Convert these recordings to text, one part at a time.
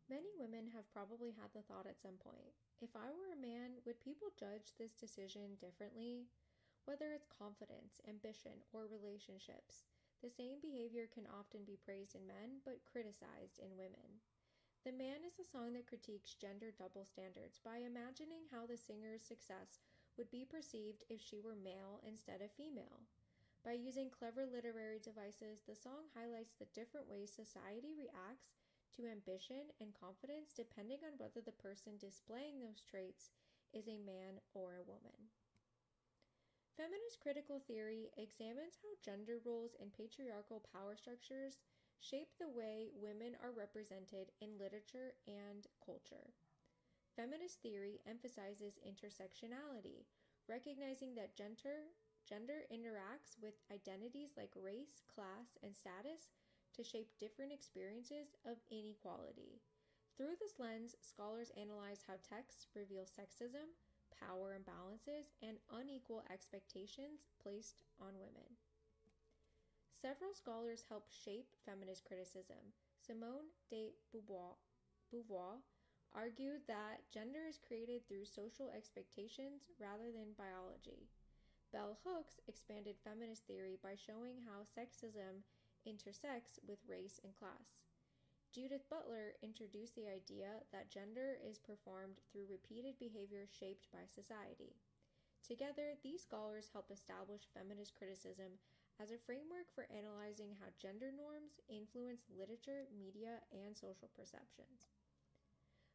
Many women have probably had the thought at some point, if I were a man, would people judge this decision differently? Whether it's confidence, ambition, or relationships, the same behavior can often be praised in men but criticized in women. The Man is a song that critiques gender double standards by imagining how the singer's success would be perceived if she were male instead of female. By using clever literary devices, the song highlights the different ways society reacts to ambition and confidence depending on whether the person displaying those traits is a man or a woman. Feminist critical theory examines how gender roles and patriarchal power structures shape the way women are represented in literature and culture. Feminist theory emphasizes intersectionality, recognizing that gender interacts with identities like race, class, and status to shape different experiences of inequality. Through this lens, scholars analyze how texts reveal sexism, power imbalances, and unequal expectations placed on women. Several scholars help shape feminist criticism. Simone de Beauvoir argued that gender is created through social expectations rather than biology. Bell Hooks expanded feminist theory by showing how sexism intersects with race and class. Judith Butler introduced the idea that gender is performed through repeated behavior shaped by society. Together, these scholars help establish feminist criticism as a framework for analyzing how gender norms influence literature, media, and social perceptions.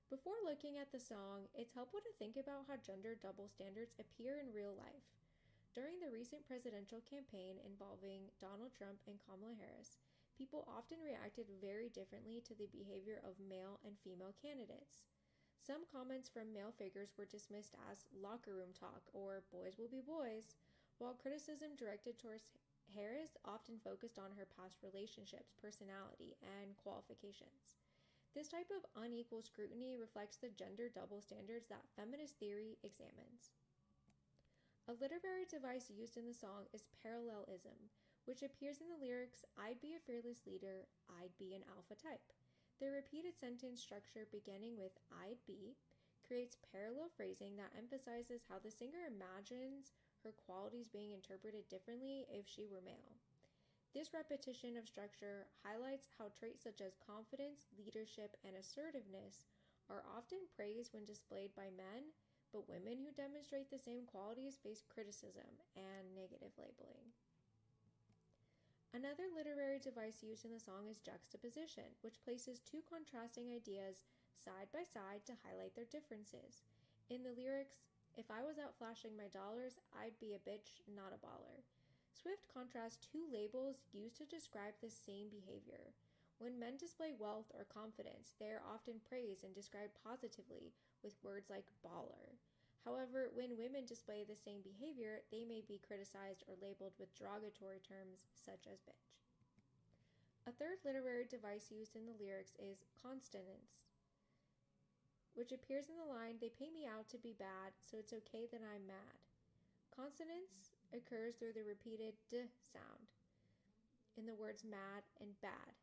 Before looking at the song, it's helpful to think about how gender double standards appear in real life. During the recent presidential campaign involving Donald Trump and Kamala Harris, people often reacted very differently to the behavior of male and female candidates. Some comments from male figures were dismissed as locker room talk or boys will be boys, while criticism directed towards Harris often focused on her past relationships, personality, and qualifications. This type of unequal scrutiny reflects the gender double standards that feminist theory examines. A literary device used in the song is parallelism, which appears in the lyrics, "I'd be a fearless leader, I'd be an alpha type." The repeated sentence structure beginning with "I'd be" creates parallel phrasing that emphasizes how the singer imagines her qualities being interpreted differently if she were male. This repetition of structure highlights how traits such as confidence, leadership, and assertiveness are often praised when displayed by men, but women who demonstrate the same qualities face criticism and negative labeling. Another literary device used in the song is juxtaposition, which places two contrasting ideas side by side to highlight their differences. In the lyrics, "If I was out flashing my dollars, I'd be a bitch, not a baller." Swift contrasts two labels used to describe the same behavior. When men display wealth or confidence, they are often praised and described positively with words like baller. However, when women display the same behavior, they may be criticized or labeled with derogatory terms such as bitch. A third literary device used in the lyrics is consonance, which appears in the line, "They pay me out to be bad, so it's okay that I'm mad." Consonance occurs through the repeated d sound in the words mad and bad.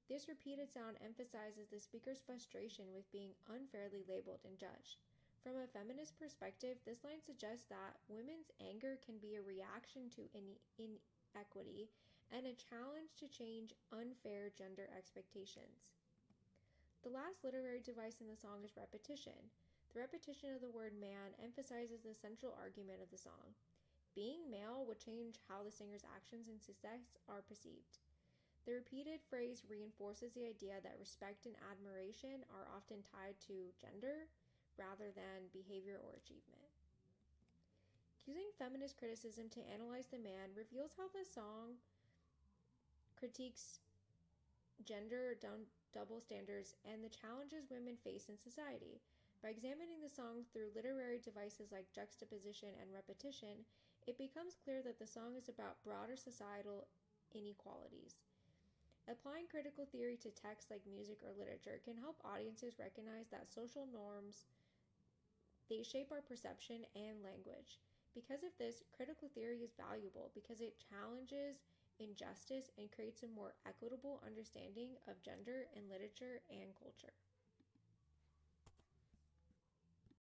This repeated sound emphasizes the speaker's frustration with being unfairly labeled and judged. From a feminist perspective, this line suggests that women's anger can be a reaction to inequity and a challenge to change unfair gender expectations. The last literary device in the song is repetition. The repetition of the word man emphasizes the central argument of the song. Being male would change how the singer's actions and success are perceived. The repeated phrase reinforces the idea that respect and admiration are often tied to gender rather than behavior or achievement. Using feminist criticism to analyze the man reveals how the song critiques gender double standards and the challenges women face in society. By examining the song through literary devices like juxtaposition and repetition, it becomes clear that the song is about broader societal inequalities. Applying critical theory to texts like music or literature can help audiences recognize that social norms, they shape our perception and language. Because of this, critical theory is valuable because it challenges injustice and creates a more equitable understanding of gender in literature and culture.